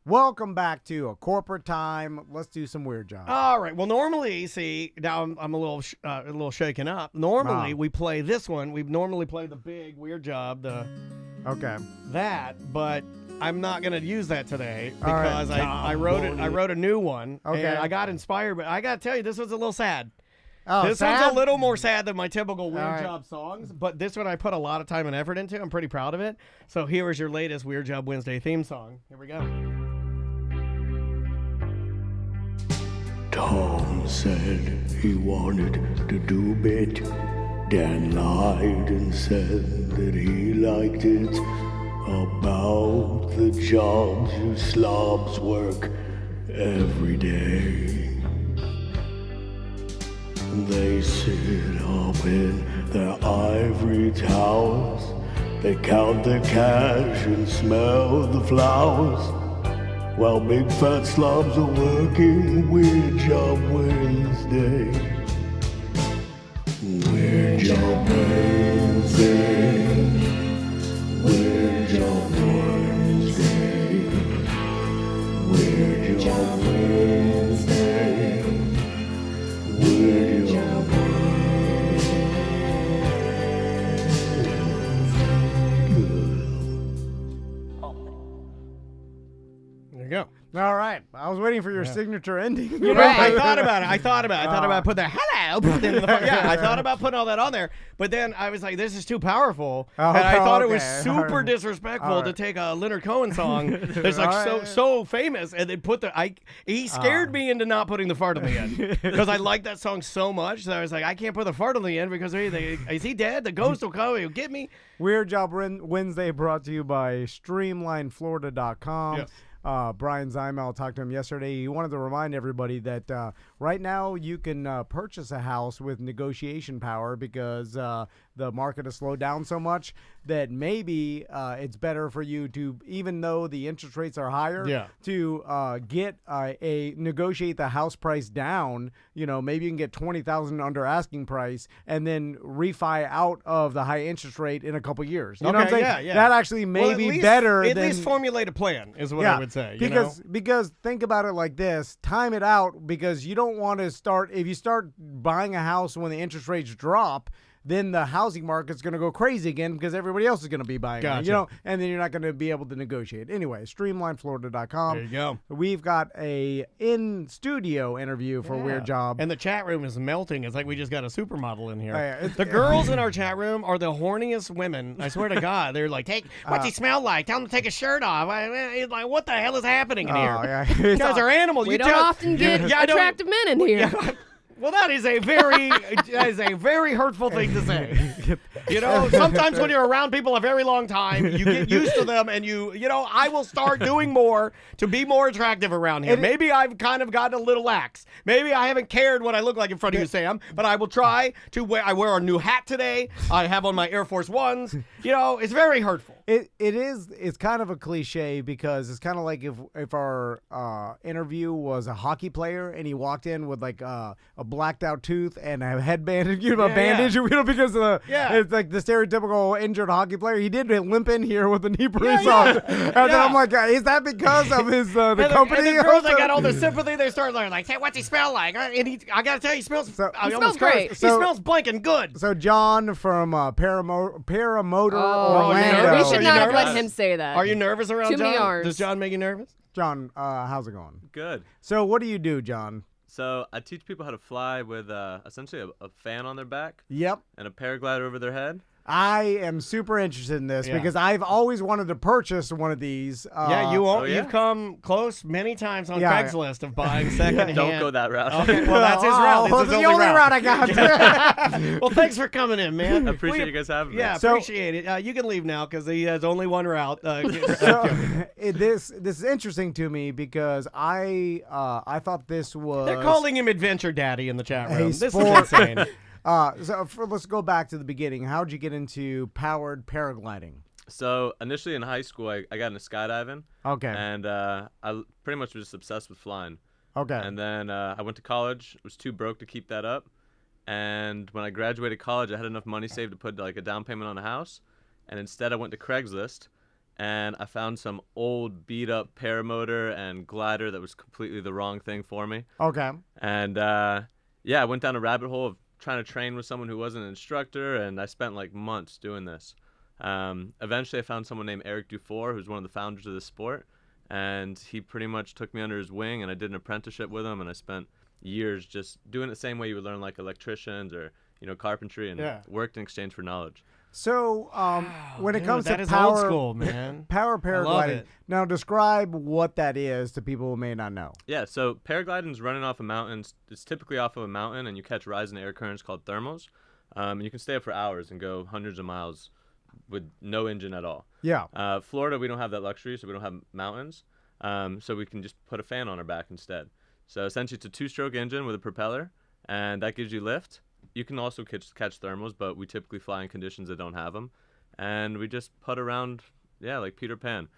Welcome back to a corporate time. Let's do some weird jobs. All right. Well, normally, see, now I'm a little shaken up. Normally, we play this one. We normally play the big weird job, but I'm not gonna use that today because I wrote a new one. Okay. And I got inspired, but I gotta tell you, this was a little sad. Oh, This sad? one's a little more sad than my typical weird right. job songs, but this one I put a lot of time and effort into. I'm pretty proud of it. So here is your latest Weird Job Wednesday theme song. Here we go. Tom said he wanted to do bit. Dan lied and said that he liked it. About the jobs you slobs work every day. They sit up in their ivory towers. They count their cash and smell the flowers. While big fat slobs are working Weird Job Wednesday. Weird Job Wednesday. Weird Job Wednesday. Weird Job Wednesday. Weird Job There you go. All right. I was waiting for your signature ending. You know, I thought about it. I thought about putting the hello. I thought about putting all that on there, but then I was like, "This is too powerful," and I thought it was super disrespectful to take a Leonard Cohen song that's like so famous, and then put he scared me into not putting the fart on the end because I like that song so much that I was like, I can't put the fart on the end because is he dead? The ghost will come. He'll get me. Weird Job Wednesday brought to you by StreamlineFlorida.com. Yes. Brian Zymel talked to him yesterday. He wanted to remind everybody that right now you can purchase a house with negotiation power because the market has slowed down so much that maybe it's better for you to, even though the interest rates are higher, to negotiate the house price down. You know, maybe you can get $20,000 under asking price and then refi out of the high interest rate in a couple years. You know what I'm saying? Yeah. That actually may be better At than least formulate a plan is what I would say. Because think about it like this, time it out, because you don't want to start, if you start buying a house when the interest rates drop, then the housing market's going to go crazy again because everybody else is going to be buying it, and then you're not going to be able to negotiate. Anyway, StreamlineFlorida.com. There you go. We've got a in-studio interview for Weird Job. And the chat room is melting. It's like we just got a supermodel in here. Yeah, the girls in our chat room are the horniest women. I swear to God. They're like, what's he smell like? Tell him to take his shirt off. It's like, what the hell is happening in here? Yeah. You guys are animals. We don't often get attractive men in here. Well, that is a very hurtful thing to say. You know, sometimes when you're around people a very long time, you get used to them, and I will start doing more to be more attractive around here. Maybe I've kind of gotten a little lax. Maybe I haven't cared what I look like in front of you, Sam, but I will try to wear. I wear a new hat today. I have on my Air Force Ones. You know, it's very hurtful. It's kind of a cliche because it's kind of like if our interview was a hockey player and he walked in with like a blacked out tooth and a headband, a bandage, because it's like the stereotypical injured hockey player. He did limp in here with a knee brace on, and then I'm like, is that because of his the company? And the girls, they got all the sympathy. They start like, hey, what's he smell like? And I gotta tell you, he smells. He smells great. He smells blanking good. So John from Paramotor Orlando. We should not have let him say that. Are you nervous around Too John? many R's. Does John make you nervous? John, how's it going? Good. So what do you do, John? So I teach people how to fly with essentially a fan on their back. Yep. And a paraglider over their head. I am super interested in this because I've always wanted to purchase one of these. You've come close many times on Craigslist of buying secondhand. Don't go that route. Okay, well, that's his route. That's the only route I got. Well, thanks for coming in, man. I appreciate you guys having me. Yeah, appreciate it. You can leave now because he has only one route. This is interesting to me because I thought this was. They're calling him Adventure Daddy in the chat room. This is insane. Let's go back to the beginning. How'd you get into powered paragliding? So initially in high school, I got into skydiving. Okay. And I pretty much was just obsessed with flying. Okay. And then I went to college. Was too broke to keep that up. And when I graduated college, I had enough money saved to put like a down payment on a house. And instead, I went to Craigslist and I found some old beat up paramotor and glider that was completely the wrong thing for me. Okay. And I went down a rabbit hole of trying to train with someone who wasn't an instructor, and I spent like months doing this. Eventually I found someone named Eric Dufour, who's one of the founders of this sport, and he pretty much took me under his wing, and I did an apprenticeship with him, and I spent years just doing it the same way you would learn like electricians or carpentry, and worked in exchange for knowledge. So, when it comes that to is power, old school, man. power I love paragliding, it. now describe what that is to people who may not know. Yeah, so paragliding is running off a mountain. It's typically off of a mountain, and you catch rising air currents called thermals. And you can stay up for hours and go hundreds of miles with no engine at all. Yeah. Florida, we don't have that luxury, so we don't have mountains. So we can just put a fan on our back instead. So essentially, it's a 2-stroke engine with a propeller, and that gives you lift. You can also catch thermals, but we typically fly in conditions that don't have them. And we just putt around, like Peter Pan.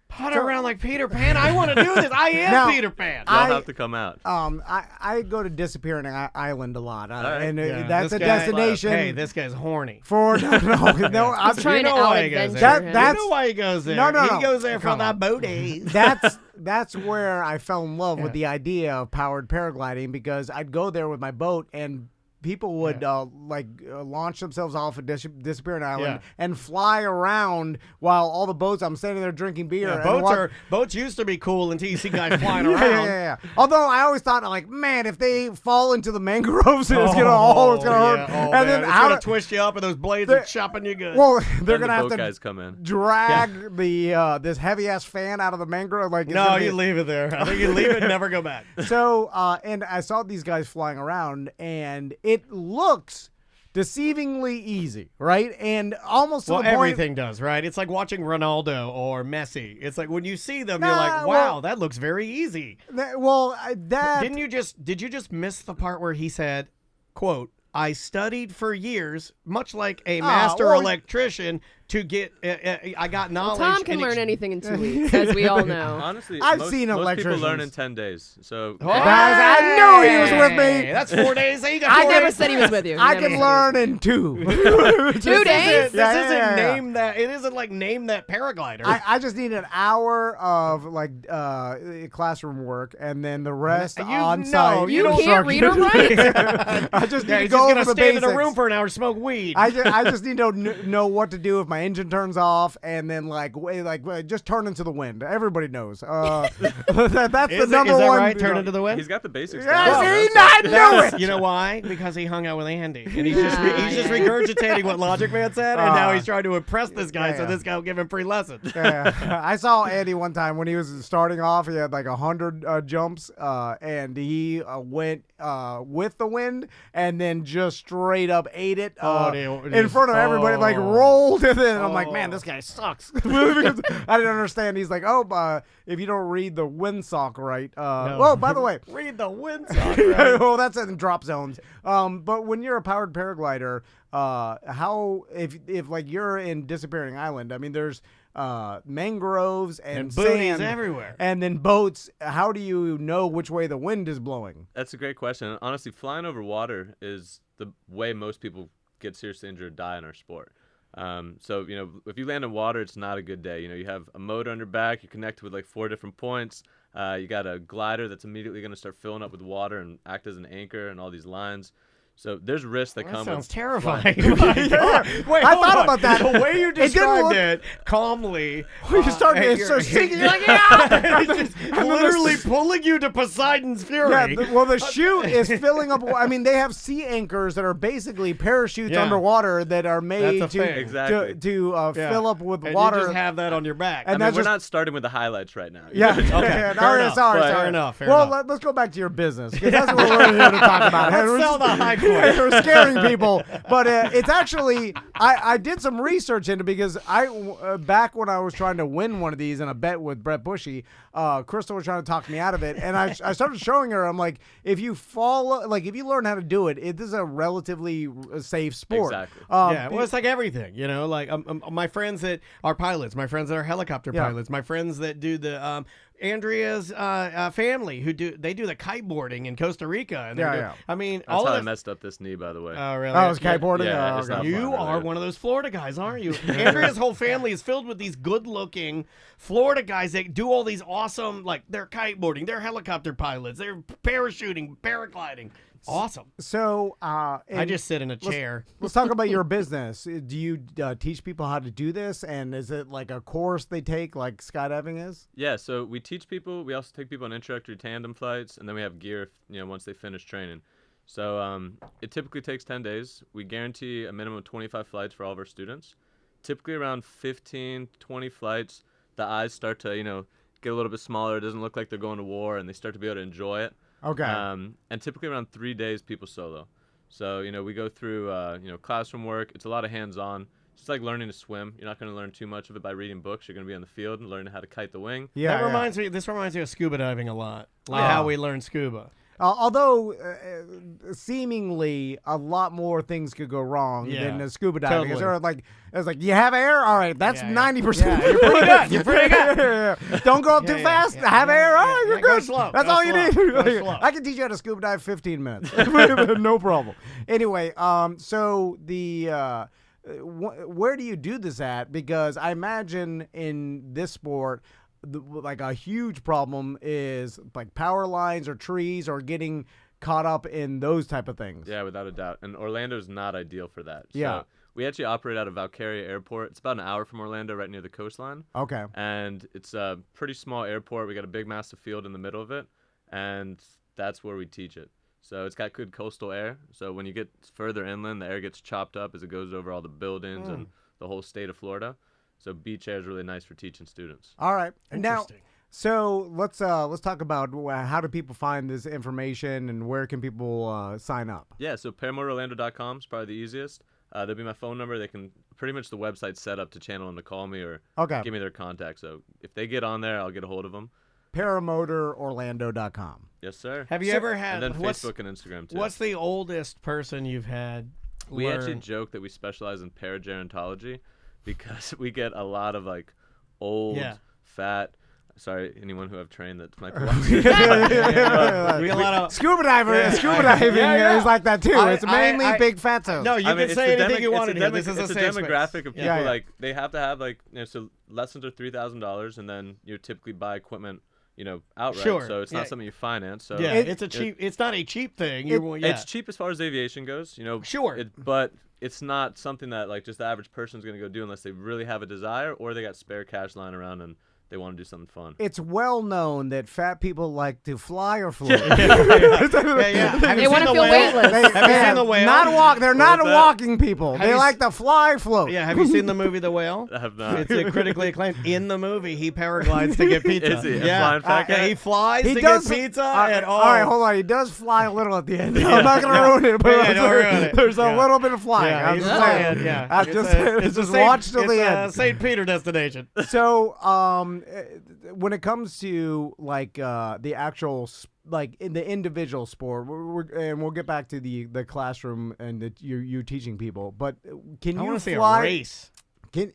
Putt around like Peter Pan. I want to do this. I am Now, Peter Pan. Y'all have to come out. I go to Disappearing Island a lot, and that's this a guy- destination. Hey, this guy's horny. For no, I'm trying to why he goes out-adventure there. him. That's- You know why he goes there. No. He goes there for Come the on. booties. That's where I fell in love with the idea of powered paragliding, because I'd go there with my boat and people would launch themselves off at Disappearing Island and fly around while all the boats. I'm standing there drinking beer. and Boats used to be cool until you see guys flying Yeah, around. yeah. Although I always thought, like, man, if they fall into the mangroves, it's gonna hurt. And then it's gonna twist you up, and those blades are chopping you good. Well, they're Then the gonna have boat to guys come in. drag the this heavy ass fan out of the mangrove. Like, it's no, gonna be- you leave it there. I think you leave it and never go back. So, and I saw these guys flying around, and it looks deceivingly easy, right? And almost to Well, the point. everything does, right? It's like watching Ronaldo or Messi. It's like when you see them, you're Nah, like, wow, that looks very easy. That Did you just miss the part where he said, quote, I studied for years, much like a master electrician, to get, I got knowledge. Tom can learn anything in 2 weeks, as we all know. Honestly, I've most seen people learn electricians. in 10 days. So Guys, I knew he was with me. That's 4 days. So you got I 4 never days. said he was with you. I can learn in 2. 2 days? This isn't Yeah. name that. It isn't like name that paraglider. I just need an hour of classroom work, and then the rest on site. you You can't read or write? I just need to he's go just over gonna the stand basics. in a room for an hour, smoke weed. I just need to know what to do if my engine turns off, and then just turn into the wind. Everybody knows. That's the number is that one. right? Turn into the wind. he's got the basics Yeah, down. see, So- I knew it. You know why? Because he hung out with Andy, and he's just regurgitating what Logic Man said, and now he's trying to impress this guy, so this guy will give him free lessons. Yeah. I saw Andy one time when he was starting off. He had like 100 jumps, and he went with the wind, and then just straight up ate it in front of everybody, like rolled, and then I'm like, man, this guy sucks. Because I didn't understand. He's like, if you don't read the windsock right. Oh, by the way, Read the windsock, right? well, that's in drop zones. But when you're a powered paraglider, how if like you're in Disappearing Island, I mean, there's mangroves and booties sand everywhere. and then boats. How do you know which way the wind is blowing? That's a great question. Honestly, flying over water is the way most people get seriously injured or die in our sport. So, if you land in water, it's not a good day. You have a motor on your back. You connect with like 4 different points. You got a glider that's immediately going to start filling up with water and act as an anchor and all these lines. So there's risks that come. Sounds with terrifying. Wait, I thought about that. The way you It didn't described look- it calmly. You start you're sinking. You're like, yeah. It's just literally pulling you to Poseidon's fury. Yeah, the chute is filling up. I mean, they have sea anchors that are basically parachutes underwater that are made That's a to thing. Exactly. to fill up with and water. You just have that on your back. And I mean, that's we're just- not starting with the highlights right now. Yeah. Okay, Yeah, fair enough. Sorry. Fair enough. Let's go back to your business, because that's what we're here to talk about. Let's sell the high point. We're scaring people, but it's actually I did some research into, because back when I was trying to win one of these in a bet with Brett Bushy, Crystal was trying to talk me out of it, and I started showing her. I'm like, if you if you learn how to do it, this is a relatively safe sport. Exactly. Well, it's like everything, like my friends that are pilots, my friends that are helicopter pilots, my friends that do the Andrea's family who do the kiteboarding in Costa Rica. And Yeah. I mean, That's how I of messed up this knee, by the way. Oh, really? Oh, it was kiteboarding? Yeah, Oh, it's okay. not You fun, are really. one of those Florida guys, aren't you? Andrea's whole family is filled with these good-looking Florida guys that do all these awesome, like, they're kiteboarding, they're helicopter pilots, they're parachuting, paragliding. Awesome. So, I and just sit in a chair. let's talk about your business. Do you teach people how to do this? And is it like a course they take like skydiving is? Yeah, so we teach people. We also take people on introductory tandem flights, and then we have gear, once they finish training. So it typically takes 10 days. We guarantee a minimum of 25 flights for all of our students. Typically around 15, 20 flights, the eyes start to, get a little bit smaller. It doesn't look like they're going to war, and they start to be able to enjoy it. Okay. And typically around 3 days, people solo. So, we go through, classroom work. It's a lot of hands-on. It's like learning to swim. You're not going to learn too much of it by reading books. You're going to be in the field and learning how to kite the wing. Yeah. That reminds me. This reminds me of scuba diving a lot. Like how we learn scuba. Although seemingly a lot more things could go wrong Yeah, than scuba diving. totally. It's like you have air. All right, that's Yeah, yeah. 90%. Yeah, you're pretty good. You're pretty good. Yeah. Don't go up Yeah, too yeah, fast. yeah, have yeah, air. yeah, All right, you're yeah, go good. slow, That's go all you slow, need. go slow. I can teach you how to scuba dive 15 minutes. No problem. Anyway, so the where do you do this at? Because I imagine in this sport, like a huge problem is like power lines or trees or getting caught up in those type of things. Yeah, without a doubt. And Orlando's not ideal for that. Yeah. So we actually operate out of Valkyria Airport. It's about an hour from Orlando, right near the coastline. Okay. And it's a pretty small airport. We got a big, massive field in the middle of it, and that's where we teach it. So it's got good coastal air. So when you get further inland, the air gets chopped up as it goes over all the buildings and the whole state of Florida. So beach air is really nice for teaching students. All right. Now, Interesting. so let's talk about how do people find this information and where can people sign up? Yeah, so paramotororlando.com is probably the easiest. There'll be my phone number. They can pretty much the website's set up to channel them to call me or Okay. give me their contact. So if they get on there, I'll get a hold of them. Paramotororlando.com. Yes, sir. Have you ever had? And then what's, Facebook and Instagram too. What's the oldest person you've had? We actually learn? joke that we specialize in paragerontology because we get a lot of like old, fat. Sorry, anyone who I've trained that might be watching. We got a lot of. Scuba diving Yeah. is like that too. It's mainly big fatos. No, you I mean, can say it's a anything you want to it's do. a This is a it's a safe space. demographic of people Yeah. like they have to have like so lessons are $3,000 and then you typically buy equipment outright. Sure. So it's Yeah. not something you finance. So Yeah, it's a cheap. It's not a cheap thing. it's cheap as far as aviation goes. Sure. But it's not something that like just the average person's gonna go do unless they really have a desire or they got spare cash lying around and they want to do something fun. It's well known that fat people like to fly or float. yeah. Have They you want seen to the feel whale? weightless. Have you seen the whale? Not walk. They're not was that? walking people. Have They you like to fly, float. Yeah, have you seen the movie The Whale? I have not. It's a critically acclaimed. In the movie, he paraglides to get pizza. Is he? A Yeah, flying fat guy? he flies He to does get pizza. All and right, hold on. He does fly a little at the end. I'm not gonna ruin it, but Yeah, don't ruin it. there's a Yeah. little bit of flying. Yeah, I'm he's just flying. saying. Yeah, I'm just saying. it's Just a Saint- watch till the it's end. a St. Peter destination. So, when it comes to like the actual like in the individual sport, and we'll get back to the classroom and you teaching people. But can I you want to see fly? a race.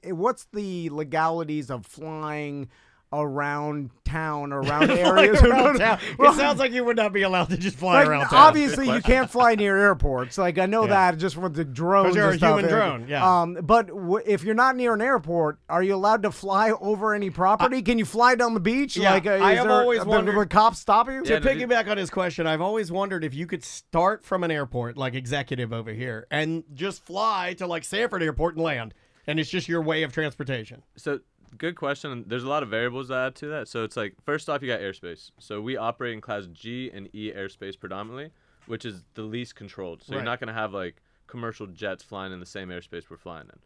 What's the legalities of flying around town, around areas? Like around town. It sounds like you would not be allowed to just fly Like, around town. obviously, you can't fly near airports. Like I know Yeah. that just with the drones. 'Cause you're and a stuff. human drone, yeah. But if you're not near an airport, are you allowed to fly over any property? Can you fly down the beach? Yeah, like, I is have there, always the wondered- cops stop you? To Yeah, no, piggyback on his question, I've always wondered if you could start from an airport, like executive over here, and just fly to like Sanford Airport and land, and it's just your way of transportation. So good question. There's a lot of variables that add to that. So it's like first off, you got airspace. So we operate in class G and E airspace predominantly, which is the least controlled. So Right. you're not going to have like commercial jets flying in the same airspace we're flying in.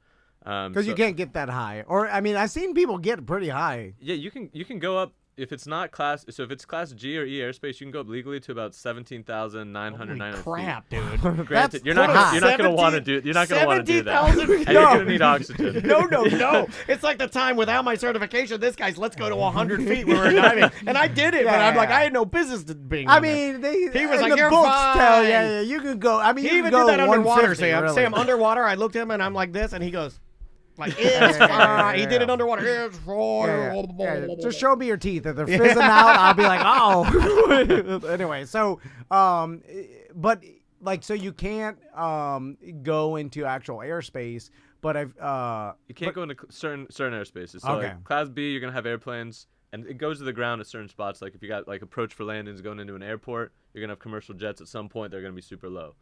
Because you can't get that high. Or I mean, I've seen people get pretty high. Yeah, you can go up if it's not class. So if it's class G or E airspace, you can go up legally to about 17,999 feet. Crap, dude. Granted, That's you're not high. going to want to do. You're not going to want to do that. 17,000 And you're going to need oxygen. No. It's like the time without my certification, this guy's let's go to 100 feet when we were diving. And I did it, but I'm like, I had no business being I on there. mean, He was in like, the "You're books tell fine." you can go. I mean, He you even can go did that underwater, 150, Sam. really. Sam, underwater, I looked at him and I'm like this, and he goes, Like, it's fine. He yeah, did it yeah. underwater. It's fine. Yeah. Just show me your teeth. If they're fizzing out, I'll be like, oh. Anyway, so, but like, so you can't go into actual airspace, but You can't go into certain airspaces. So Okay. like Class B, you're gonna have airplanes, and it goes to the ground at certain spots. Like if you got like approach for landings going into an airport, you're gonna have commercial jets. At some point, they're gonna be super low.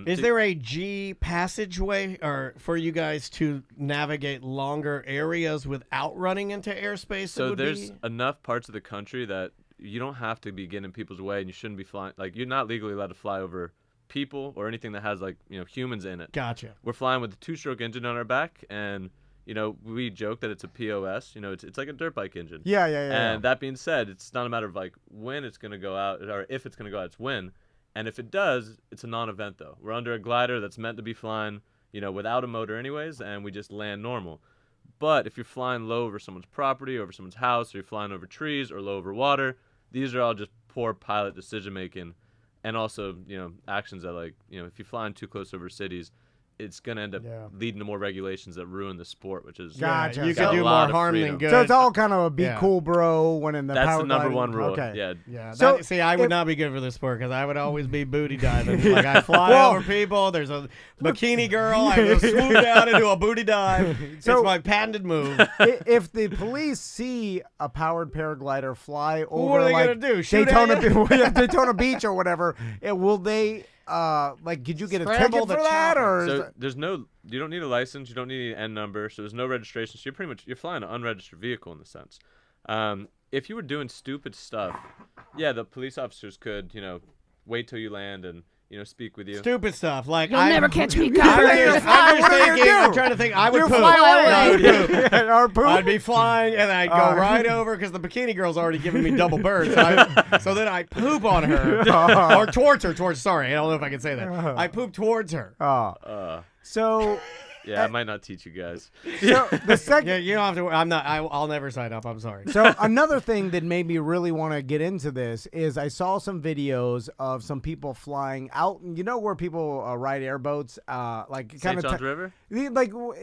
Is there a G passageway or for you guys to navigate longer areas without running into airspace? So there's enough parts of the country that you don't have to be getting in people's way, and you shouldn't be flying. Like you're not legally allowed to fly over people or anything that has like humans in it. Gotcha. We're flying with a 2-stroke engine on our back, and we joke that it's a POS. It's like a dirt bike engine. yeah. And that being said, it's not a matter of like when it's gonna go out or if it's gonna go out. It's when. And if it does, it's a non-event though. We're under a glider that's meant to be flying, without a motor anyways, and we just land normal. But if you're flying low over someone's property, over someone's house, or you're flying over trees or low over water, these are all just poor pilot decision making, and also actions that if you're flying too close over cities, it's gonna end up leading to more regulations that ruin the sport, which is Gotcha. You got could a do lot more of harm freedom. than good. So it's all kind of a be Yeah. cool, bro. When in the That's power the number gliding- one rule. Okay. Yeah. Yeah. So, See, I would if- not be good for this sport because I would always be booty diving. Like I fly Well- over people. There's a bikini girl. I go swoop down and do a booty dive. So- it's my patented move. If the police see a powered paraglider fly over, What are they like gonna do? Shoot Daytona, at Daytona Beach or whatever, will they? Could you get a Scramble ticket the for that, chopper. or? Is So that- you don't need a license, you don't need an N number, so there's no registration. So you're flying an unregistered vehicle in the sense. If you were doing stupid stuff, yeah, the police officers could, wait till you land and speak with you. Stupid stuff like You'll I never catch me, I'm copper. just, What are you thinking. do? I'm trying to think. I would You poop. fly I would away. poop. Or poop? I'd be flying and I'd go right over because the bikini girl's already giving me double birds. So then I poop on her or towards her. Sorry, I don't know if I can say that. I poop towards her. So Yeah, I might not teach you guys. So the second. Yeah, you don't have to. I'm not. I'll never sign up. I'm sorry. So another thing that made me really want to get into this is I saw some videos of some people flying out. You know where people ride airboats, like kind St. of John's River?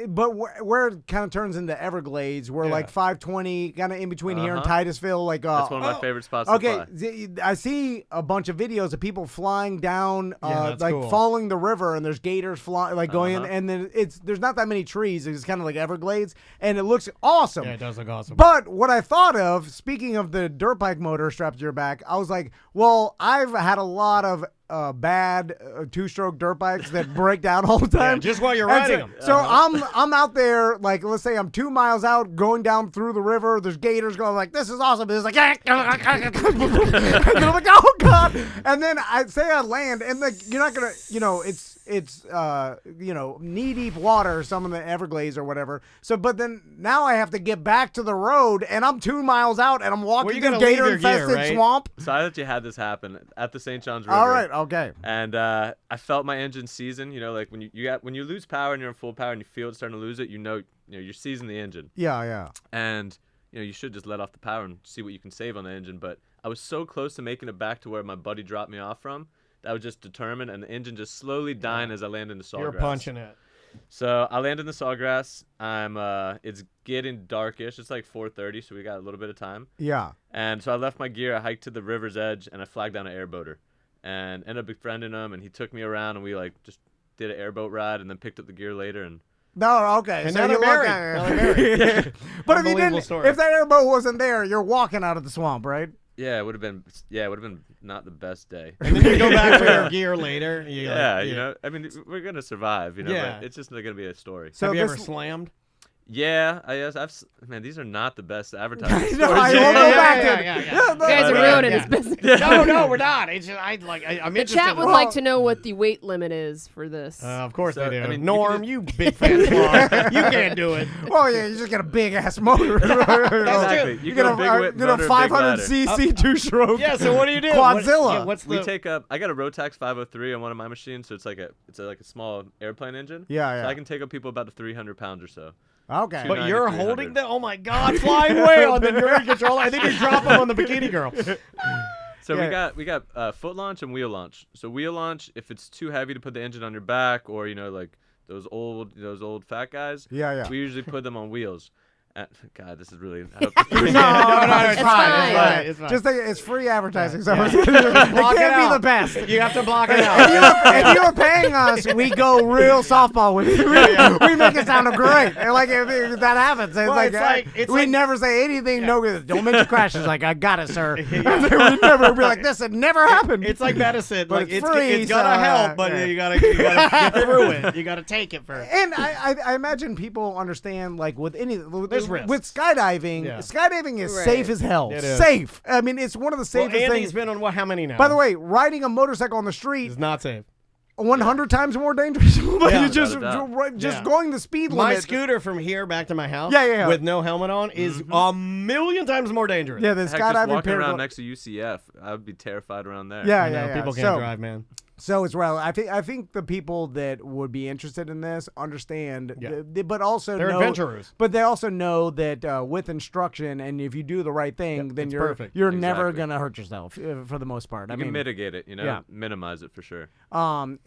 but where it kind of turns into Everglades, where like 520, kind of in between here and Titusville, like That's one of my favorite spots to Okay, fly. I see a bunch of videos of people flying down, that's like cool. following the river, and there's gators flying, like going in, and then there's not that many trees. It's kind of like Everglades, and it looks awesome. Yeah, it does look awesome. But what I thought of, speaking of the dirt bike motor strapped to your back, I was like, well, I've had a lot of bad two-stroke dirt bikes that break down all the time. just while you're And riding so, them. So I'm out there, like, let's say I'm 2 miles out going down through the river. There's gators going like, this is awesome. It's like, and then I'm like, oh God. And then I say I land, and like, you're not gonna, it's knee deep water, some of the Everglades or whatever. So, but then now I have to get back to the road, and I'm 2 miles out, and I'm walking you through gotta leave your gator-infested gear, right? swamp. Sorry that you had this happen at the St. John's River. All right, okay. And I felt my engine season. Like when you lose power and you're in full power and you feel it starting to lose it, you're seizing the engine. Yeah. And you should just let off the power and see what you can save on the engine. But I was so close to making it back to where my buddy dropped me off from that I was just determined, and the engine just slowly dying as I land in the sawgrass. You're punching it. So I land in the sawgrass. It's getting darkish. It's like 4:30, so we got a little bit of time. Yeah. And so I left my gear. I hiked to the river's edge, and I flagged down an airboater, and ended up befriending him. And he took me around, and we like just did an airboat ride, and then picked up the gear later. And No, okay. And so now they're you're married. lucky- Now they're married. But if you Unbelievable didn't, story. if that airboat wasn't there, you're walking out of the swamp, right? yeah, it would have been not the best day. And then you go back for your gear later. I mean, we're gonna survive, Yeah. but it's just not gonna be a story. So Have you ever this- slammed? Yeah, man, these are not the best advertising No, stories. I won't go back to it. yeah. You guys are But, ruining yeah. his business. No, we're not. It's just, I'm The interested. chat would in- like to know what the weight limit is for this. Of course So, they do. I mean, you Norm, could you big fat slob. You can't do it. Well, yeah, you just get a big ass motor. Exactly. You get get a big whip motor, big 500 ladder. cc two-stroke. Yeah. So what do you do? Quadzilla. What's We the? take up. I got a Rotax 503 on one of my machines, so it's like a small airplane engine. Yeah. So I can take up people about to 300 pounds or so. Okay. But 290, you're 300. holding the. Oh my God! Flying way on the dirty control. I think you drop him on the bikini girl. So Yeah. we got foot launch and wheel launch. So wheel launch, if it's too heavy to put the engine on your back, or like those old fat guys. Yeah. We usually put them on wheels. God, this is really. No, it's it's fine. It's fine. Just think it's free advertising, so Yeah. it Block it can't be out. the best. You have to block it out. If you were paying us, we go real softball with you. We make it sound great. And like if that happens, it's we never say anything. No, don't mention crashes. Like I got it, sir. We never be like this. It never happened. It's like medicine. But Like it's free, it's gonna so, help, but yeah. you gotta get through it. You gotta take it first. And I imagine people understand like with any There's risk. with skydiving. Yeah. Skydiving is Right. safe as hell. It is. Safe. I mean, it's one of the Well, safest Andy's things. been on how many now? By the way, riding a motorcycle on the street it's not safe. 100 times more dangerous. But Yeah. you just Without a doubt. just Yeah. going the speed My limit. scooter from here back to my house Yeah. with no helmet on is a million times more dangerous. Yeah, the Heck, just skydiving walking around parallel. next to UCF, I would be terrified around there. Yeah, I know, yeah. people can't so, drive, man. So it's well. I think the people that would be interested in this understand, Yeah. but also They're know, adventurers. But they also know that with instruction and if you do the right thing, then it's you're perfect. you're never Exactly. gonna hurt yourself for the most part. You can mitigate it, yeah. minimize it for sure.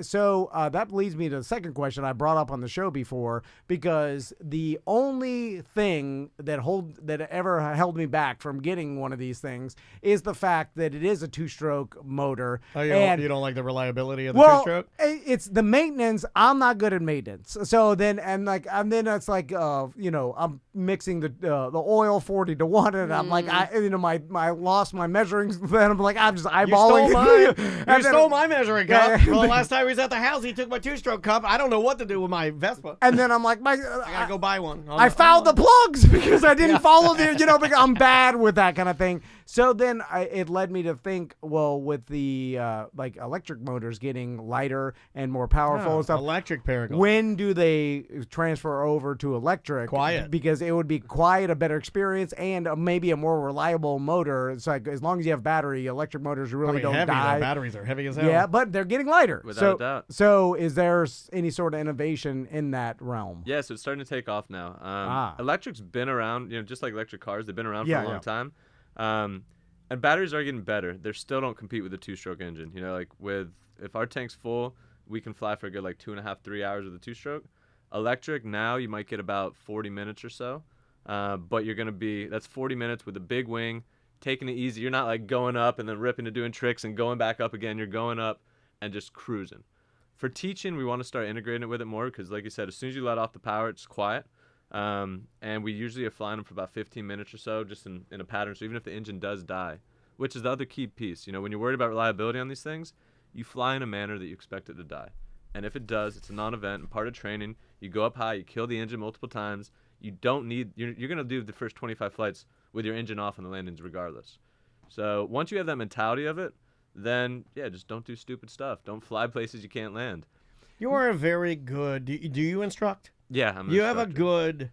So that leads me to the second question I brought up on the show before, because the only thing that ever held me back from getting one of these things is the fact that it is a two-stroke motor. Oh, and you don't like the reliability of the well, two-stroke? it's the maintenance. I'm not good at maintenance. So then, and then it's like, I'm mixing the oil 40 to 1, and I'm like, I lost my measuring. Then I'm like, I'm just eyeballing. You stole mine. And You then- stole my measuring cup. Yeah. Well, the last time he was at the house, he took my two-stroke cup. I don't know what to do with my Vespa. And then I'm like, I gotta go buy one. I fouled the plugs because I didn't follow because I'm bad with that kind of thing. So then it led me to think, well, with the like electric motors getting lighter and more powerful and stuff, Electric paragon. when do they transfer over to electric? Quiet. Because it would be quiet, a better experience, and maybe a more reliable motor. It's like as long as you have battery, electric motors really don't heavy, die. though. Batteries are heavy as hell. Yeah, but they're getting lighter. Without a doubt. So is there any sort of innovation in that realm? Yeah, so it's starting to take off now. Ah. Electric's been around, just like electric cars, they've been around Yeah, for a long time. And batteries are getting better. They still don't compete with the two-stroke engine. If our tank's full, we can fly for a good 2.5, 3 hours with a two-stroke. Electric, now you might get about 40 minutes or so. But that's 40 minutes with a big wing, taking it easy. You're not going up and then ripping and doing tricks and going back up again. You're going up and just cruising. For teaching, we want to start integrating it with it more because, like you said, as soon as you let off the power, it's quiet. And we usually are flying them for about 15 minutes or so, just in a pattern. So even if the engine does die, which is the other key piece, when you're worried about reliability on these things, you fly in a manner that you expect it to die. And if it does, it's a non-event and part of training. You go up high, you kill the engine multiple times. You don't need, you're going to do the first 25 flights with your engine off on the landings regardless. So once you have that mentality of it, then just don't do stupid stuff. Don't fly places you can't land. You are a very good. Do you instruct? Yeah, I'm an You have a instructor. good,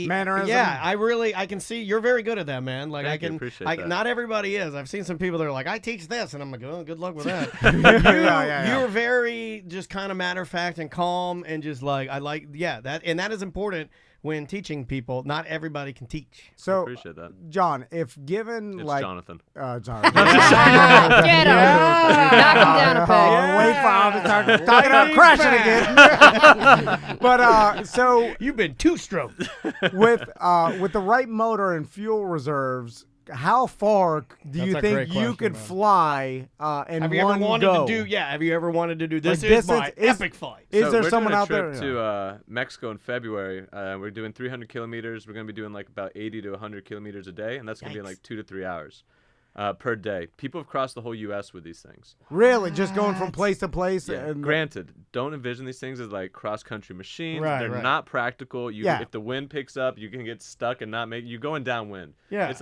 mannerism. Yeah, I can see you're very good at that, man. Like Thank you, appreciate that. Not everybody is. I've seen some people that are like, I teach this, and I'm like, oh, good luck with that. Yeah. You're very just kind of matter of fact and calm, and just that is important when teaching people. Not everybody can teach. So, Appreciate that. John, if given It's like Jonathan. John, Get him. Knock him down a peg. wait for I'm talking about crashing again. But so You've been two-stroke. with the right motor and fuel reserves, how far do That's you a think great you question, could man. fly in Have you one ever wanted go? to do? Yeah. Have you ever wanted to do this? Like Is my distance- is- epic flight. Is So there we're someone doing a out there? trip to Mexico in February. We're doing 300 kilometers. We're going to be doing about 80 to 100 kilometers a day, and that's going to be in 2 to 3 hours per day. People have crossed the whole U.S. with these things. Really, just going from place to place? Yeah. And Granted, don't envision these things as cross-country machines. Right, They're right. not practical. Yeah. If the wind picks up, you can get stuck and not make. You're going downwind. Yeah. It's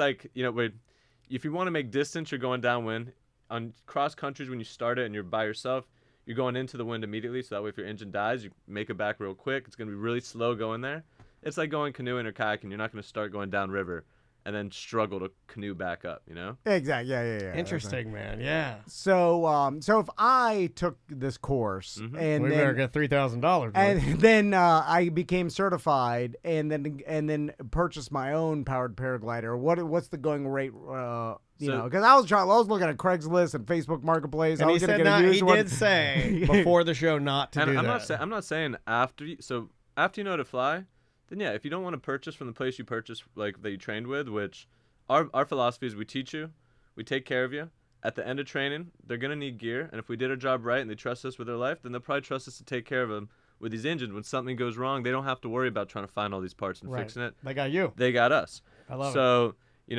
if you want to make distance, you're going downwind. On cross countries, when you start it and you're by yourself, you're going into the wind immediately. So that way, if your engine dies, you make it back real quick. It's going to be really slow going there. It's like going canoeing or kayaking. You're not going to start going downriver and then struggle to canoe back up, Exactly. Yeah. Interesting, man. Yeah. So, so if I took this course and We better get $3,000. and then I became certified, and then purchased my own powered paraglider, what's the going rate? Because I was looking at Craigslist and Facebook Marketplace. And I he was gonna said get a not, used he one. did say before the show not to And do I'm that. I'm not saying after you. So after you know how to fly, then yeah, if you don't want to purchase from the place you purchased, like that you trained with, which our philosophy is we teach you, we take care of you. At the end of training, they're gonna need gear, and if we did our job right and they trust us with their life, then they'll probably trust us to take care of them with these engines. When something goes wrong, they don't have to worry about trying to find all these parts and Right. fixing it. They got you. They got us. I love it. So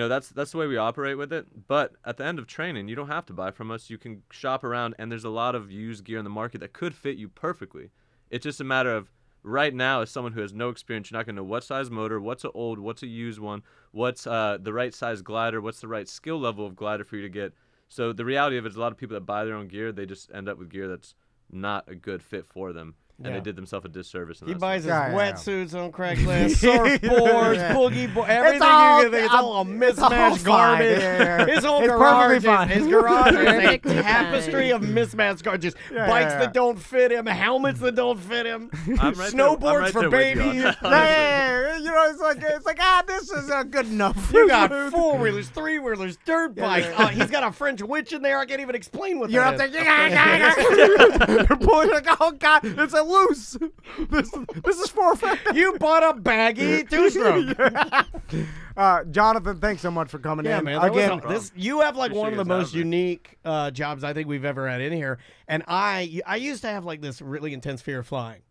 that's the way we operate with it. But at the end of training, you don't have to buy from us. You can shop around, and there's a lot of used gear in the market that could fit you perfectly. It's just a matter of right now, as someone who has no experience, you're not going to know what size motor, what's an old, what's a used one, what's the right size glider, what's the right skill level of glider for you to get. So the reality of it is a lot of people that buy their own gear, they just end up with gear that's not a good fit for them. And Yeah. they did themselves a disservice. In He that buys sense. his Yeah, yeah. wetsuits on Craigslist, surfboards, Yeah. boogie board, everything all- you can think. It's all a it's all mismatched fine. garbage. Yeah. His whole It's garage, perfectly fine. his garage is a Perfectly fine. tapestry of mismatched garbage. Just Yeah, bikes yeah, that don't fit him, helmets that don't fit him, I'm right snowboards there, I'm right for there with you on babies. that, Yeah, honestly. it's like this is good enough. You got 4-wheelers, 3-wheelers, dirt Yeah, bikes. yeah. He's got a French witch in there. I can't even explain what You're that up is. there, you're pulling like, oh god, it's a loose. This is for a fact. You bought a baggy two-stroke. Jonathan, thanks so much for coming Yeah, in. man. that was Again, this you have like Appreciate one of you the guys most having me. unique jobs I think we've ever had in here. And I used to have like this really intense fear of flying.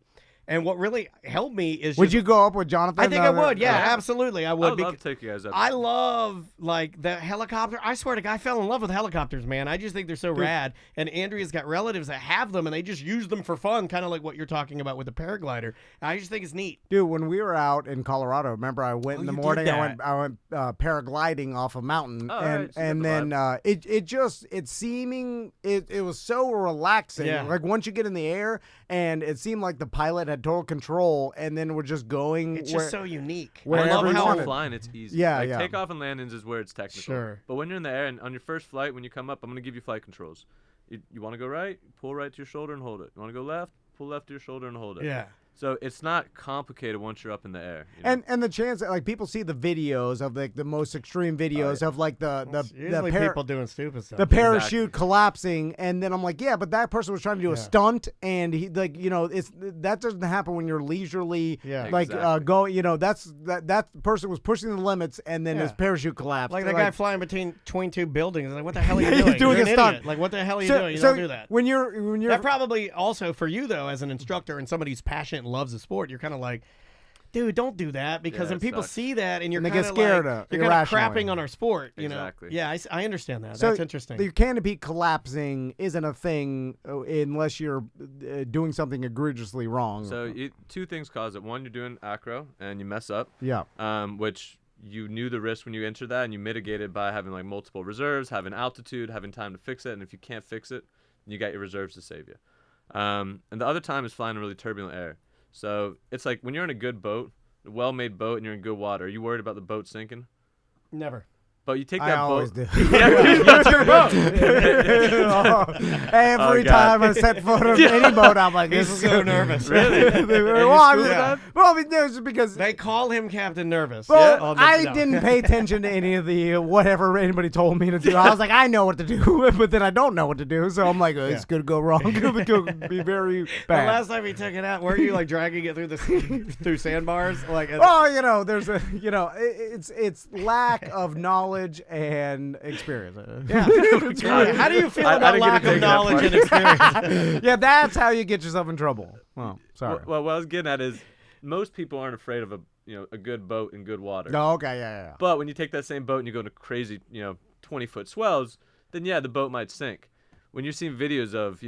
And what really helped me is would just- you go up with Jonathan? I think I would. Yeah, absolutely. I I would. would love bec- to take you guys up. I love like the helicopter. I swear to God, I fell in love with helicopters, man. I just think they're so rad. And Andrea's got relatives that have them, and they just use them for fun, kind of like what you're talking about with the paraglider. I just think it's neat. Dude, when we were out in Colorado, remember I went Oh, in the you did morning. that. I went paragliding off a mountain, Oh, and right, so you got then it was so relaxing. Yeah. Like once you get in the air, and it seemed like the pilot had total control, and then we're just going. It's just so unique. I wherever love you how want Once it. you're flying, it's easy. Yeah, like, yeah. Takeoff and landings is where it's technical. Sure. But when you're in the air and on your first flight, when you come up, I'm gonna give you flight controls. You want to go right, pull right to your shoulder and hold it. You want to go left, pull left to your shoulder and hold it. Yeah. So it's not complicated once you're up in the air. You know? And the chance that like people see the videos of like the most extreme videos of like the Usually people doing stupid stuff. the parachute collapsing, and then I'm like, yeah, but that person was trying to do a stunt, and he that doesn't happen when you're leisurely, Yeah. like Exactly. going, that person was pushing the limits, and then his Yeah. parachute collapsed. Like that guy flying between two buildings. Like, what the hell are you He's doing? doing You're a an stunt. idiot. Like, what the hell are you so, doing? You so don't do that. when you're That probably also for you though, as an instructor and somebody who's passionate and loves the sport, you're kind of like, dude, don't do that because Yeah, when it people sucks. see that and you're And they kind get of scared, like, you're kind of irrationally. crapping on our sport. You Exactly. know? Yeah, I understand that. so That's interesting. The canopy collapsing isn't a thing unless you're doing something egregiously wrong. So two things cause it. One, you're doing acro and you mess up. yeah. Which you knew the risk when you entered that, and you mitigated by having like multiple reserves, having altitude, having time to fix it. And if you can't fix it, you got your reserves to save you. And the other time is flying in really turbulent air. So it's like when you're in a good boat, a well-made boat, and you're in good water. Are you worried about the boat sinking? Never. But you take I that always boat. do. That's your boat. Every Oh, God. time I set foot on any boat, I'm like, this He's is so good. nervous. Really? well, I mean, Yeah. well, I mean, no, it's just because. They call him Captain Nervous. Well, Oh, no, I no. didn't pay attention to any of the whatever anybody told me to do. I was like, I know what to do, but then I don't know what to do. So I'm like, it's going to go wrong. It could be very The bad. last time he took it out, weren't you like dragging it through through sandbars? Like, Oh, there's a, it's lack of knowledge and experience. yeah. God. How do you feel I about didn't get to lack of take that knowledge part. and experience? Yeah, that's how you get yourself in trouble. Well, sorry. Well, what I was getting at is most people aren't afraid of a good boat in good water. No, okay, yeah. But when you take that same boat and you go to crazy, 20-foot swells, then yeah, the boat might sink. When you're seeing videos of,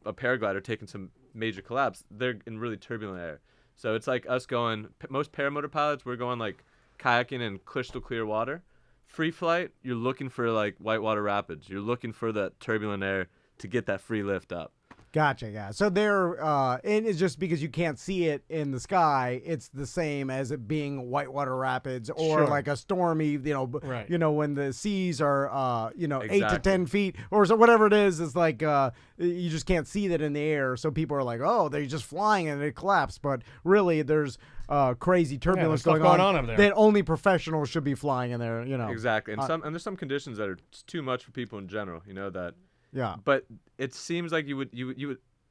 a paraglider taking some major collapse, they're in really turbulent air. So it's like us going, most paramotor pilots, we're going like kayaking in crystal clear water. Free flight, you're looking for like whitewater rapids. You're looking for that turbulent air to get that free lift up. Gotcha, yeah. So they're, and it's just because you can't see it in the sky, it's the same as it being whitewater rapids or Sure. like a stormy, Right. when the seas are, 8 to Exactly. 10 feet or so whatever it is. It's like you just can't see that in the air. So people are like, oh, they're just flying and it collapsed. But really, there's crazy turbulence stuff going going on up there. that only professionals should be flying in there. Exactly, and there's some conditions that are too much for people in general. That. Yeah. But it seems like you would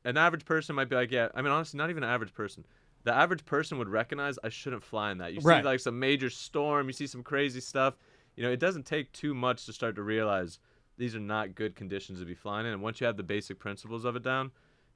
an average person might be like, yeah. I mean, honestly, not even an average person. The average person would recognize I shouldn't fly in that. You see Right. like some major storm, you see some crazy stuff. It doesn't take too much to start to realize these are not good conditions to be flying in. And once you have the basic principles of it down,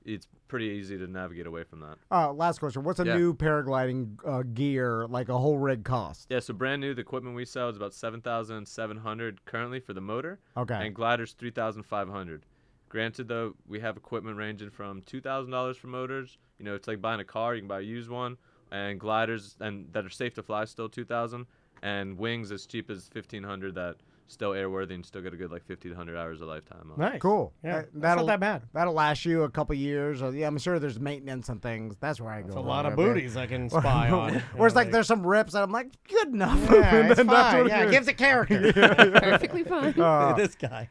it's pretty easy to navigate away from that. Last question. What's a Yeah. new paragliding gear, like a whole rig cost? Yeah, so brand new, the equipment we sell is about $7,700 currently for the motor. Okay. And gliders $3,500. Granted, though, we have equipment ranging from $2,000 for motors. It's like buying a car; you can buy a used one. And gliders and that are safe to fly still $2,000. And wings as cheap as $1,500 that still airworthy and still get a good like 50 to 100 hours a lifetime on. Nice. Cool. Yeah, that's that'll not that bad. That'll last you a couple years. Yeah, I'm sure there's maintenance and things. That's where I go. It's a wrong lot of there, man. booties I can spy on. Or it's like there's some rips and I'm like, good enough. Yeah, And it's then that's fine. what Yeah, it is. gives it character. Perfectly fine. This guy.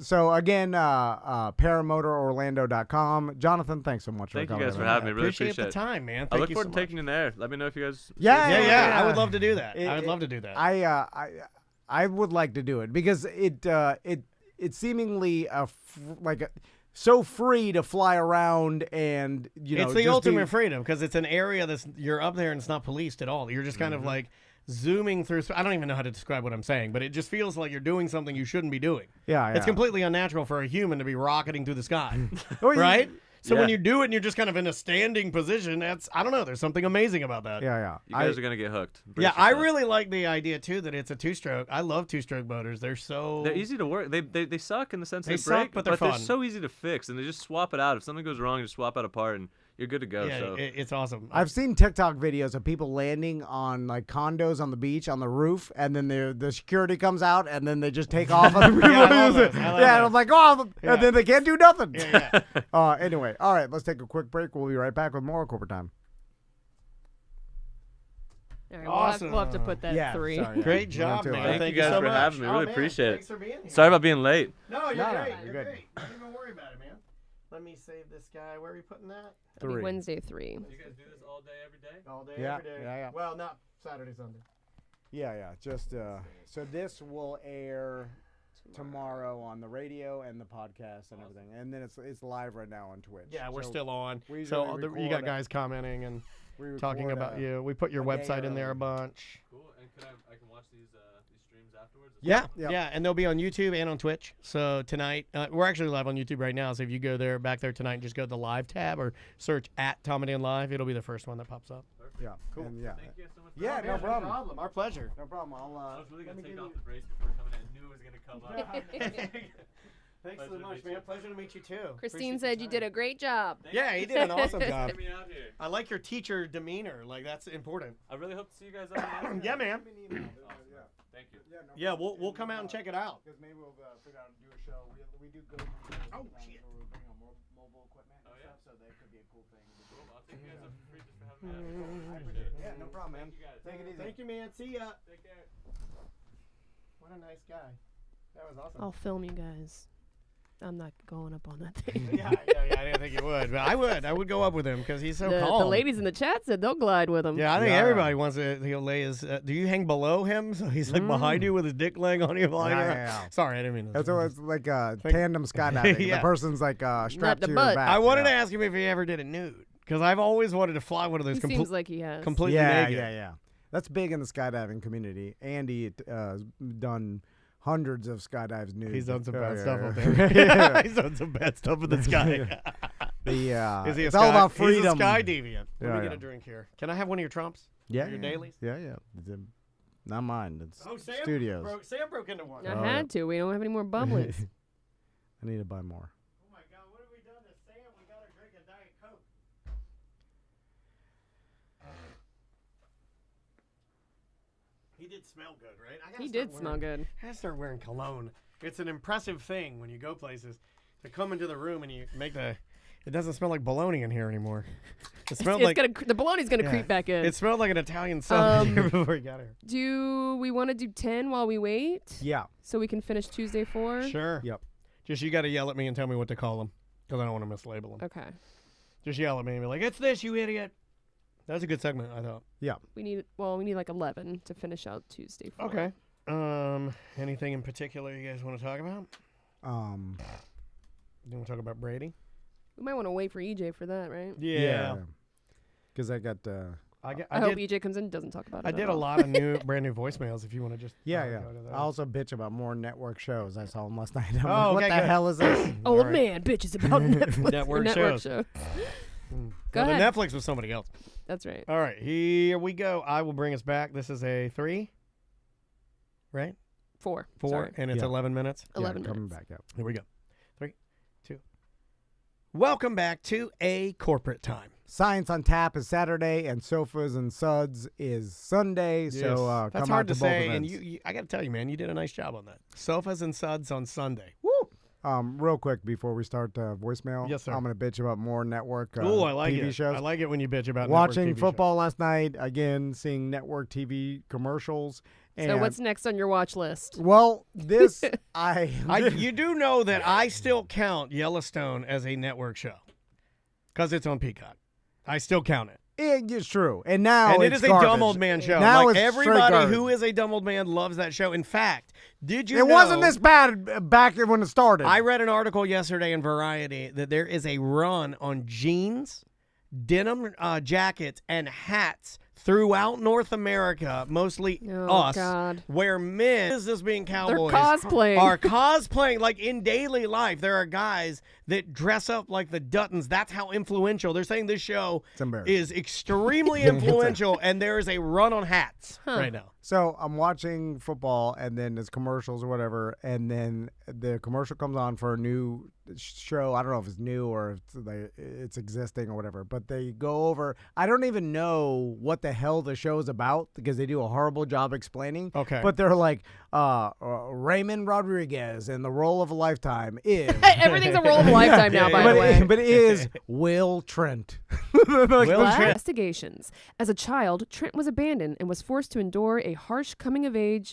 So again, paramotororlando.com. Jonathan, thanks so much Thank for you coming. guys for man. having me. Really Appreciate the it. time, man. I Thank look you forward so to much. taking you there. Let me know if you guys. Yeah, Yeah, I would love to do that. I would love to do that. I would like to do it because it's seemingly so free to fly around and it's the ultimate freedom because it's an area that's you're up there and it's not policed at all. You're just kind of like zooming through. I don't even know how to describe what I'm saying, but it just feels like you're doing something you shouldn't be doing. Yeah. It's completely unnatural for a human to be rocketing through the sky, Oh, yeah. right? So when Yeah. you do it and you're just kind of in a standing position, I don't know. There's something amazing about that. Yeah. You guys are gonna get hooked. Brace Yeah, I yourself. really like the idea too that it's a two-stroke. I love two-stroke motors. They're They're easy to work. They suck in the sense They they suck, break, but they're fun. so easy to fix, and they just swap it out. If something goes wrong, you just swap out a part, and you're good to go. Yeah, so it's awesome. I've seen TikTok videos of people landing on like condos on the beach on the roof, and then the security comes out, and then they just take off. On the Yeah, I love those. I love and those. I'm like, oh, Yeah. and then they can't do nothing. Yeah. Anyway, all right, let's take a quick break. We'll be right back with more corporate time. All right, Awesome. we'll have to put that Yeah, at 3. sorry, yeah. Great We job, went too man. hard. Thank you guys so for much. having me. Oh, Really man, appreciate it. Thanks for being here. Sorry about being late. No, you're No, no, great. you're You're good. great. Don't even worry about it, man. Let me save this guy. Where are we putting that? It'll be 3. Wednesday 3. You guys do this all day, every day? All day, Yeah, every day. yeah. Well, not Saturday, Sunday. Yeah. Just so this will air tomorrow on the radio and the podcast and everything, and then it's live right now on Twitch. Yeah, we're So still on. we So usually you got record guys commenting and we talking record, about you. We put your a day website in there a early. bunch. Cool. And I can watch these streams afterwards? Yeah, Yep. yeah, and they'll be on YouTube and on Twitch. So tonight, we're actually live on YouTube right now. So if you go back there tonight, just go to the live tab or search at Tom and Dan Live. It'll be the first one that pops up. Yeah, Cool. and yeah. Thank you guys so much. Yeah, no problem. Our pleasure. No problem. I was really let gonna me take give off you- the brace before coming in. I knew it was gonna come up. Thanks Pleasure so to much, meet man. you. Pleasure to meet you too. Christine Appreciate said the you time. did a great job. Yeah, he did an awesome job. Get me out here. I like your teacher demeanor. Like that's important. I really hope to see you guys out here. Yeah, man. Thank you. Yeah, we'll come out and check it out. Because maybe we'll figure out and do a show. We do go. Oh, shit. We're bringing on mobile equipment and Oh, yeah. stuff, so that could be a cool thing. Cool. I'll take you guys up for free just for having me out here. Yeah, no problem, man. Thank you guys. Take it easy. Thank you, man. See ya. Take care. What a nice guy. That was awesome. I'll film you guys. I'm not going up on that thing. Yeah, I didn't think you would, but I would. I would go up with him because he's so calm. The ladies in the chat said they'll glide with him. Yeah, I think Yeah. everybody wants to lay his. Do you hang below him so he's like behind you with his dick laying on you? Flying Yeah, around? yeah. Sorry, I didn't mean to. That's always like tandem skydiving. Yeah. The person's like strapped the to butt. your back. I wanted to yeah. ask him if he ever did it nude because I've always wanted to fly one of those He seems like he has. completely Yeah, naked. yeah. That's big in the skydiving community. Andy has done hundreds of skydives nude. He's done some Oh, bad yeah, stuff yeah. up there. He's done some bad stuff in the sky. Is he Is it's all about freedom. He's a sky deviant. Let Yeah, me get yeah. a drink here. Can I have one of your trumps? Yeah, your yeah. dailies? Yeah. It's, not mine. It's Oh, Sam studios. Sam broke into one. I Oh, had to. We don't have any more bubblies. I need to buy more. Oh my God, what have we done to Sam? We got her drinking Diet Coke. He did smell good, right? I gotta He start did smell wearing- good. I gotta start wearing cologne. It's an impressive thing when you go places to come into the room and you make the. It doesn't smell like bologna in here anymore. It smelled It's like the bologna's gonna creep back in. it smelled like an Italian sub here before you got here. Do we want to do 10 while we wait? Yeah. So we can finish Tuesday 4? Sure. Yep. Just you got to yell at me and tell me what to call them because I don't want to mislabel them. Okay. Just yell at me and be like, "It's this, you idiot." That was a good segment, I thought. We need like 11 to finish out Tuesday 4. Okay. Anything in particular you guys want to talk about? You want to talk about Brady? We might want to wait for EJ for that, right? Yeah. Because I got. I hope EJ comes in and doesn't talk about it. I did a lot of brand new voicemails. If you want to just Yeah. go to those. I also bitch about more network shows. I saw them last night. I'm Oh, like, what okay, the good. hell is this? Old All right. man bitches about Netflix. Network network shows. show. Go Well, the ahead. Netflix was somebody else. That's right. All right, here we go. I will bring us back. This is a 3, right? 4. 4, Sorry. and it's Yeah. 11 minutes. 11 yeah, coming minutes. back up. Here we go. 3, 2. Welcome back to A Corporate Time. Science on Tap is Saturday, and Sofas and Suds is Sunday. So That's come hard out to both say, and events. I got to tell you, man, you did a nice job on that. Sofas and Suds on Sunday. Real quick before we start voicemail, Yes, sir. I'm gonna bitch about more network I like TV it. shows. I like it when you bitch about network Watching TV football last night again, seeing network TV commercials. And So what's next on your watch list? well, this shows. You do know that I still count Yellowstone as a network show because it's on Peacock. I still count it. It's true, and now And it it's is garbage. a dumb old man show. Now like it's straight everybody garbage. who is a dumb old man loves that show. In fact, did you It know, wasn't this bad back when it started. I read an article yesterday in Variety that there is a run on jeans, denim jackets, and hats throughout North America, mostly Oh, us, God. where men, business being They're cowboys, cosplaying. are cosplaying. Like in daily life, there are guys that dress up like the Duttons. That's how influential. They're saying this show It's embarrassing. is extremely influential, and there is a run on hats right now. So I'm watching football, and then there's commercials or whatever, and then the commercial comes on for a new show. I don't know if it's new or if it's existing or whatever, but they go over. I don't even know what the hell the show is about because they do a horrible job explaining. Okay. But they're like, Raymond Rodriguez in the role of a lifetime is. Everything's a roll of a lifetime now, by the way. But it is Will Trent. Will Trent. Investigations. As a child, Trent was abandoned and was forced to endure a harsh coming-of-age